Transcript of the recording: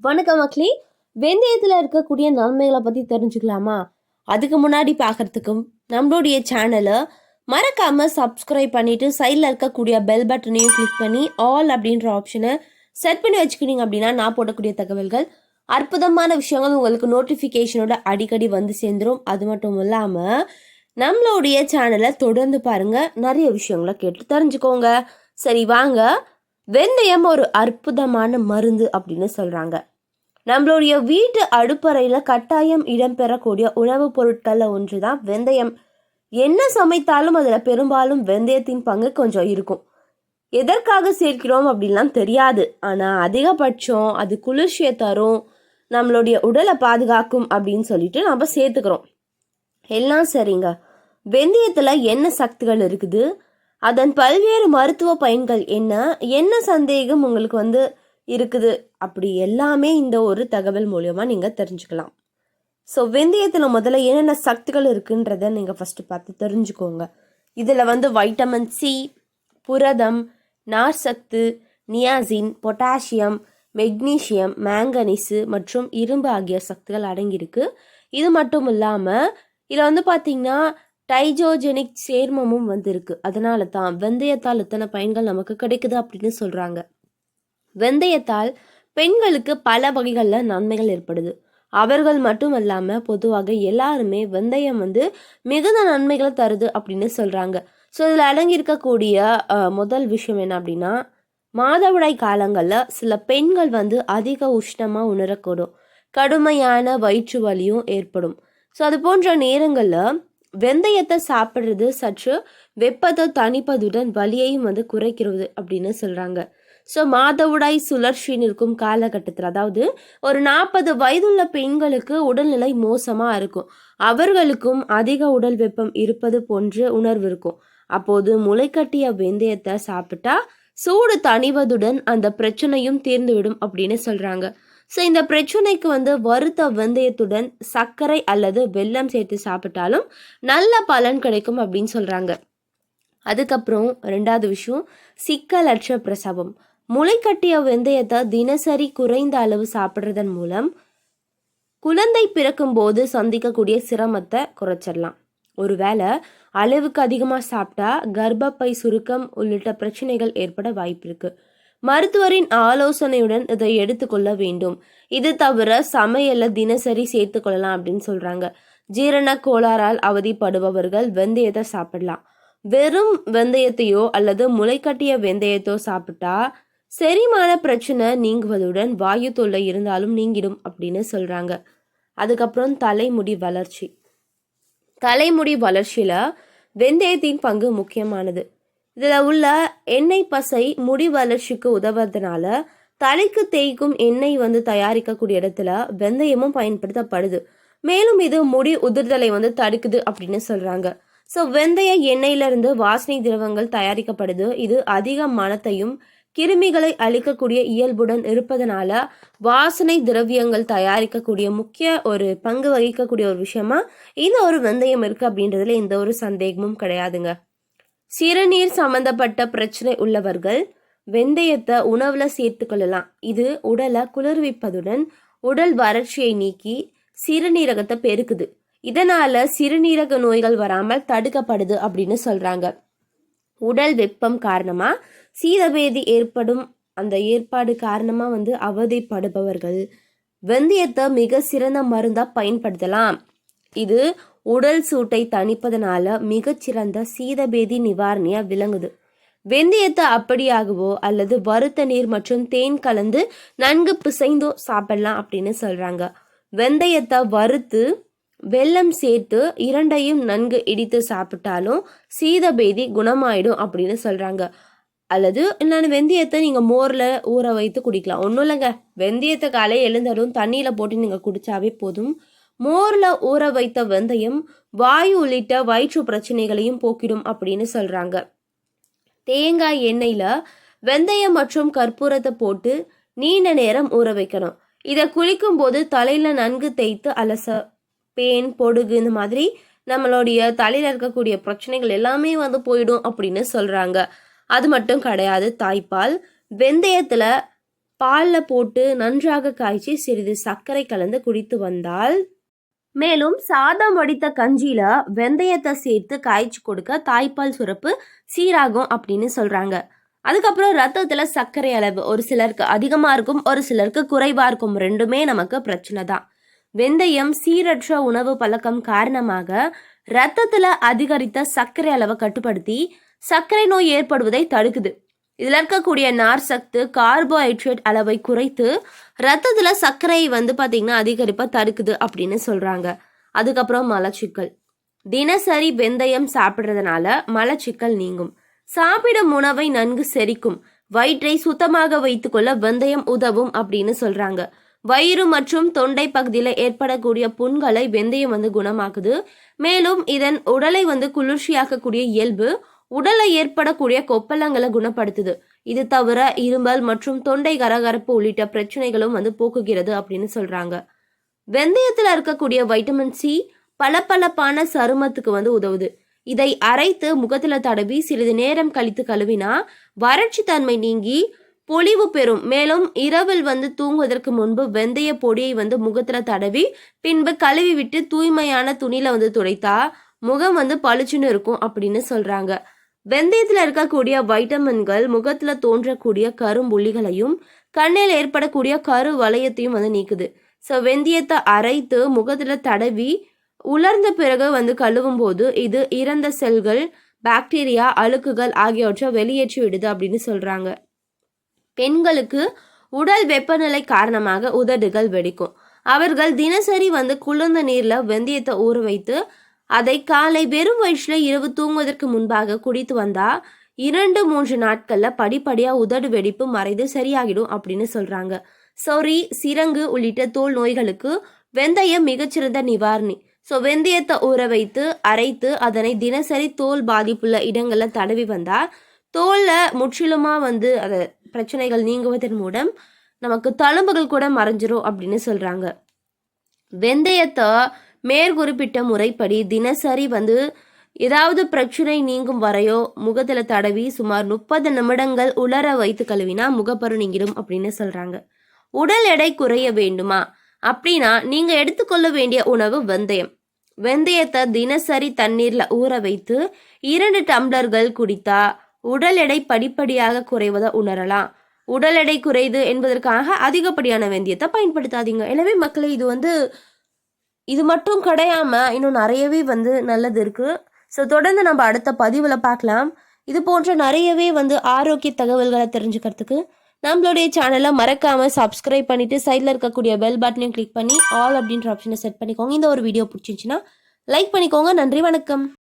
வணக்கம் மக்களே. வெந்தயத்தில் இருக்கக்கூடிய நன்மைகளை பற்றி தெரிஞ்சுக்கலாமா? அதுக்கு முன்னாடி பார்க்கறதுக்கும் நம்மளுடைய சேனலை மறக்காமல் சப்ஸ்கிரைப் பண்ணிவிட்டு சைடில் இருக்கக்கூடிய பெல் பட்டனையும் கிளிக் பண்ணி ஆல் அப்படின்ற ஆப்ஷனை செட் பண்ணி வச்சுக்கிட்டீங்க அப்படின்னா நான் போடக்கூடிய தகவல்கள் அற்புதமான விஷயங்கள் உங்களுக்கு நோட்டிஃபிகேஷனோட அடிக்கடி வந்து சேர்ந்துடும். அது மட்டும் இல்லாமல் நம்மளுடைய சேனலை தொடர்ந்து பாருங்கள், நிறைய விஷயங்களை கேட்டு தெரிஞ்சுக்கோங்க. சரி வாங்க, வெந்தயம் ஒரு அற்புதமான மருந்து அப்படின்னு சொல்கிறாங்க. நம்மளுடைய வீட்டு அடுப்பறையில் கட்டாயம் இடம்பெறக்கூடிய உணவுப் பொருட்களில் ஒன்று தான் வெந்தயம். என்ன சமைத்தாலும் அதில் பெரும்பாலும் வெந்தயத்தின் பங்கு கொஞ்சம் இருக்கும். எதற்காக சேர்க்கிறோம் அப்படின்லாம் தெரியாது, ஆனால் அதிகபட்சம் அது குளிர்ச்சியை தரும், நம்மளுடைய உடலை பாதுகாக்கும் அப்படின்னு சொல்லிட்டு நம்ம சேர்த்துக்கிறோம். எல்லாம் சரிங்க. வெந்தயத்தில் என்ன சக்திகள் இருக்குது, அதன் பல்வேறு மருத்துவ பயன்கள் என்ன என்ன சந்தேகம் உங்களுக்கு இருக்குது, அப்படி எல்லாமே இந்த ஒரு தகவல் மூலமா நீங்கள் தெரிஞ்சுக்கலாம். ஸோ வெந்தயத்தில் முதல்ல என்னென்ன சக்திகள் இருக்குன்றத நீங்கள் ஃபஸ்ட்டு பார்த்து தெரிஞ்சுக்கோங்க. இதில் வைட்டமின் சி, புரதம், நார்சத்து, நியாசின், பொட்டாசியம், மெக்னீசியம், மேங்கனீஸு மற்றும் இரும்பு ஆகிய சக்திகள் அடங்கியிருக்கு. இது மட்டும் இல்லாமல் இதில் பார்த்தீங்கன்னா டைஜோஜெனிக் சேர்மமும் இருக்கு. அதனால தான் வெந்தயத்தால் இத்தனை பயன்கள் நமக்கு கிடைக்குது அப்படின்னு சொல்கிறாங்க. வெந்தயத்தால் பெண்களுக்கு பல வகைகளில் நன்மைகள் ஏற்படுது. அவர்கள் மட்டும் இல்லாமல் பொதுவாக எல்லாருமே வெந்தயம் மிகுந்த நன்மைகளை தருது அப்படின்னு சொல்கிறாங்க. ஸோ இதில் அடங்கியிருக்கக்கூடிய முதல் விஷயம் என்ன அப்படின்னா, மாதவிடாய் காலங்களில் சில பெண்கள் அதிக உஷ்ணமாக உணரக்கூடும், கடுமையான வயிற்று வலியும் ஏற்படும். ஸோ அது போன்ற நேரங்களில் வெந்தயத்தை சாப்பிட்றது சற்று வெப்பத்தை தணிப்பதுடன் வலியையும் குறைக்கிறது அப்படின்னு சொல்கிறாங்க. ஸோ மாதவிடாய் சுழற்சி நிற்கும் காலகட்டத்தில், அதாவது ஒரு 40 வயதுள்ள பெண்களுக்கு உடல்நிலை மோசமாக இருக்கும், அவர்களுக்கும் அதிக உடல் வெப்பம் இருப்பது போன்ற உணர்வு இருக்கும். அப்போது முளைக்கட்டிய வெந்தயத்தை சாப்பிட்டா சூடு தணிவதுடன் அந்த பிரச்சனையும் தீர்ந்துவிடும் அப்படின்னு சொல்கிறாங்க. ஸோ இந்த பிரச்சனைக்கு வறுத்த வெந்தயத்துடன் சர்க்கரை அல்லது வெல்லம் சேர்த்து சாப்பிட்டாலும் நல்ல பலன் கிடைக்கும் அப்படின்னு சொல்கிறாங்க. அதுக்கப்புறம் ரெண்டாவது விஷயம், சிக்கலற்ற பிரசவம். முளைக்கட்டிய வெந்தயத்தை தினசரி குறைந்த அளவு சாப்பிட்றதன் மூலம் குழந்தை பிறக்கும் போது சந்திக்கக்கூடிய சிரமத்தை குறைச்சிடலாம். ஒருவேளை அளவுக்கு அதிகமாக சாப்பிட்டா கர்ப்பப்பை சுருக்கம் உள்ளிட்ட பிரச்சனைகள் ஏற்பட வாய்ப்பு இருக்கு. மருத்துவரின் ஆலோசனையுடன் இதை எடுத்துக்கொள்ள வேண்டும். இது தவிர சமையலை தினசரி சேர்த்து கொள்ளலாம் அப்படின்னு சொல்றாங்க. ஜீரண கோளாறால் அவதிப்படுபவர்கள் வெந்தயத்தை சாப்பிடலாம். வெறும் வெந்தயத்தையோ அல்லது முளைக்கட்டிய வெந்தயத்தோ சாப்பிட்டா செரிமான பிரச்சனை நீங்குவதுடன் வாயு தொல்லை இருந்தாலும் நீங்கிடும் அப்படின்னு சொல்றாங்க. அதுக்கப்புறம் தலைமுடி வளர்ச்சி. தலைமுடி வளர்ச்சியில வெந்தயத்தின் பங்கு முக்கியமானது. இதில் உள்ள எண்ணெய் பசை முடி வளர்ச்சிக்கு உதவுறதுனால தலைக்கு தேய்க்கும் எண்ணெய் தயாரிக்கக்கூடிய இடத்துல வெந்தயமும் பயன்படுத்தப்படுது. மேலும் இது முடி உதிர்தலை தடுக்குது அப்படின்னு சொல்றாங்க. ஸோ வெந்தய எண்ணெயிலிருந்து வாசனை திரவங்கள் தயாரிக்கப்படுது. இது அதிக மணத்தையும் கிருமிகளை அழிக்கக்கூடிய இயல்புடன் இருப்பதனால வாசனை திரவியங்கள் தயாரிக்கக்கூடிய முக்கிய ஒரு பங்கு வகிக்கக்கூடிய ஒரு விஷயமா இந்த ஒரு வெந்தயம் இருக்கு அப்படின்றதுல எந்த ஒரு சந்தேகமும் கிடையாதுங்க. சிறுநீர் சம்பந்தப்பட்ட பிரச்சனை உள்ளவர்கள் வெந்தயத்தை உணவுல சேர்த்து கொள்ளலாம். இது உடலை குளிர்விப்பதுடன் உடல் வறட்சியை நீக்கி சிறுநீரகத்தை பெருக்குது. இதனால சிறுநீரக நோய்கள் வராமல் தடுக்கப்படுது அப்படின்னு சொல்றாங்க. உடல் வெப்பம் காரணமா சீதபேதி ஏற்படும், அந்த ஏற்பாடு காரணமா அவதிப்படுபவர்கள் வெந்தயத்தை மிக சிறந்த மருந்தா பயன்படுத்தலாம். இது உடல் சூட்டை தணிப்பதனால மிகச்சிறந்த சீதபேதி நிவாரணியா விளங்குது. வெந்தயத்தை அப்படியாகவோ அல்லது வறுத்த நீர் மற்றும் தேன் கலந்து நன்கு பிசைந்தோ சாப்பிடலாம் அப்படின்னு சொல்றாங்க. வெந்தயத்தை வறுத்து வெல்லம் சேர்த்து இரண்டையும் நன்கு இடித்து சாப்பிட்டாலும் சீதபேதி குணமாயிடும் அப்படின்னு சொல்றாங்க. அல்லது நான் வெந்தயத்தை நீங்கள் மோரில் ஊற வைத்து குடிக்கலாம். ஒன்றும் இல்லைங்க, வெந்தயத்தை காலையில் எழுந்ததும் தண்ணியில் போட்டு நீங்கள் குடித்தாவே போதும். மோரில் ஊற வைத்த வெந்தயம் வாயு உள்ளிட்ட வயிற்று பிரச்சனைகளையும் போக்கிடும் அப்படின்னு சொல்கிறாங்க. தேங்காய் எண்ணெயில் வெந்தயம் மற்றும் கற்பூரத்தை போட்டு நீண்ட நேரம் ஊற வைக்கணும். இதை குளிக்கும் போது தலையில் நன்கு தேய்த்து அலச பேன், பொடுகு இந்த மாதிரி நம்மளுடைய தலையில் இருக்கக்கூடிய பிரச்சனைகள் எல்லாமே போயிடும் அப்படின்னு சொல்கிறாங்க. அது மட்டும் கிடையாது, தாய்ப்பால் வெந்தயத்தில் பாலில் போட்டு நன்றாக காய்ச்சி சிறிது சர்க்கரை கலந்து குடித்து வந்தால், மேலும் சாதம் வடித்த கஞ்சியில வெந்தயத்தை சேர்த்து காய்ச்சி கொடுக்க தாய்ப்பால் சுரப்பு சீராகும் அப்படின்னு சொல்றாங்க. அதுக்கப்புறம் ரத்தத்துல சர்க்கரை அளவு ஒரு சிலருக்கு அதிகமா இருக்கும், ஒரு சிலருக்கு குறைவா இருக்கும். ரெண்டுமே நமக்கு பிரச்சனை தான். வெந்தயம் சீரற்ற உணவு பழக்கம் காரணமாக ரத்தத்துல அதிகரித்த சர்க்கரை அளவை கட்டுப்படுத்தி சர்க்கரை நோய் ஏற்படுவதை தடுக்குது. இதில் இருக்கக்கூடிய நார் சத்து கார்போஹைட்ரேட் அளவை குறைத்து ரத்தத்தில் சர்க்கரை பார்த்தீங்கன்னா அதிகரிப்பை தடுக்குது அப்படின்னு சொல்கிறாங்க. அதுக்கப்புறம் மலச்சிக்கல். தினசரி வெந்தயம் சாப்பிட்றதுனால மலச்சிக்கல் நீங்கும். சாப்பிடும் உணவை நன்கு செரிக்கும். வயிற்றை சுத்தமாக வைத்துக்கொள்ள வெந்தயம் உதவும் அப்படின்னு சொல்கிறாங்க. வயிறு மற்றும் தொண்டை பகுதியில் ஏற்படக்கூடிய புண்களை வெந்தயம் குணமாக்குது. மேலும் இதன் உடலை குளிர்ச்சியாக்கக்கூடிய இயல்பு உடலை ஏற்படக்கூடிய கொப்பளங்களை குணப்படுத்துது. இது தவிர இருமல் மற்றும் தொண்டை கரகரப்பு உள்ளிட்ட பிரச்சனைகளும் போக்குகிறது அப்படின்னு சொல்றாங்க. வெந்தயத்துல இருக்கக்கூடிய வைட்டமின் சி பளபளப்பான சருமத்துக்கு உதவுது. இதை அரைத்து முகத்துல தடவி சிறிது நேரம் கழித்து கழுவினா வறட்சி தன்மை நீங்கி பொலிவு பெறும். மேலும் இரவில் தூங்குவதற்கு முன்பு வெந்தய பொடியை முகத்துல தடவி பின்பு கழுவி விட்டு தூய்மையான துணியில துடைத்தா முகம் பளிச்சுன்னு இருக்கும் அப்படின்னு சொல்றாங்க. வெந்தயத்தில் இருக்கக்கூடிய வைட்டமின்கள் முகத்துல தோன்றக்கூடிய கரும்புள்ளிகளையும் கண்ணில் ஏற்படக்கூடிய கரு வளையத்தையும் நீக்குது. ஸோ வெந்தயத்தை அரைத்து முகத்துல தடவி உலர்ந்த பிறகு கழுவும் போது இது இறந்த செல்கள், பாக்டீரியா, அழுக்குகள் ஆகியவற்றை வெளியேற்றி விடுது அப்படின்னு சொல்றாங்க. பெண்களுக்கு உடல் வெப்பநிலை காரணமாக உதடுகள் வெடிக்கும். அவர்கள் தினசரி குளிர்ந்த நீர்ல வெந்தயத்தை ஊற வைத்து அதை காலை வெறும் வயிற்றுல இரவு தூங்குவதற்கு முன்பாக குடித்து வந்தா 2-3 நாட்கள்ல படிப்படியா உதடு வெடிப்பு மறைந்து சரியாகிடும் அப்படின்னு சொல்றாங்க. சொறி, சிரங்கு உள்ளிட்ட தோல் நோய்களுக்கு வெந்தயம் மிகச்சிறந்த நிவாரணி. ஸோ வெந்தயத்தை ஊற வைத்து அரைத்து அதனை தினசரி தோல் பாதிப்புள்ள இடங்கள்ல தடவி வந்தா தோல்ல முற்றிலுமா அதை பிரச்சனைகள் நீங்குவதன் மூலம் நமக்கு தழும்புகள் கூட மறைஞ்சிரும் அப்படின்னு சொல்றாங்க. வெந்தயத்தை மேற்குறிப்பிட்ட முறைப்படி தினசரி ஏதாவது பிரச்சனை நீங்கும் வரையோ முகத்துல தடவி சுமார் 30 நிமிடங்கள் உலர வைத்து கழுவினா முகப்பரு நீங்கிடும் அப்படின்னு சொல்றாங்க. உடல் எடை குறைய வேண்டுமா அப்படின்னா நீங்க எடுத்துக்கொள்ள வேண்டிய உணவு வெந்தயம். வெந்தயத்தை தினசரி தண்ணீர்ல ஊற வைத்து 2 டம்ளர்கள் குடித்தா உடல் எடை படிப்படியாக குறைவதை உணரலாம். உடல் எடை குறையுது என்பதற்காக அதிகப்படியான வெந்தயத்தை பயன்படுத்தாதீங்க. எனவே மக்களே, இது மட்டும் கிடையாம இன்னும் நிறையவே நல்லது இருக்கு. ஸோ தொடர்ந்து நம்ம அடுத்த பதிவில் பார்க்கலாம். இது போன்ற நிறையவே ஆரோக்கிய தகவல்களை தெரிஞ்சுக்கிறதுக்கு நம்மளுடைய சேனலை மறக்காம சப்ஸ்கிரைப் பண்ணிட்டு சைடில் இருக்கக்கூடிய பெல் பட்டனையும் கிளிக் பண்ணி ஆல் அப்படின்ற ஆப்ஷனை செட் பண்ணிக்கோங்க. இந்த ஒரு வீடியோ பிடிச்சிருந்துச்சுன்னா லைக் பண்ணிக்கோங்க. நன்றி, வணக்கம்.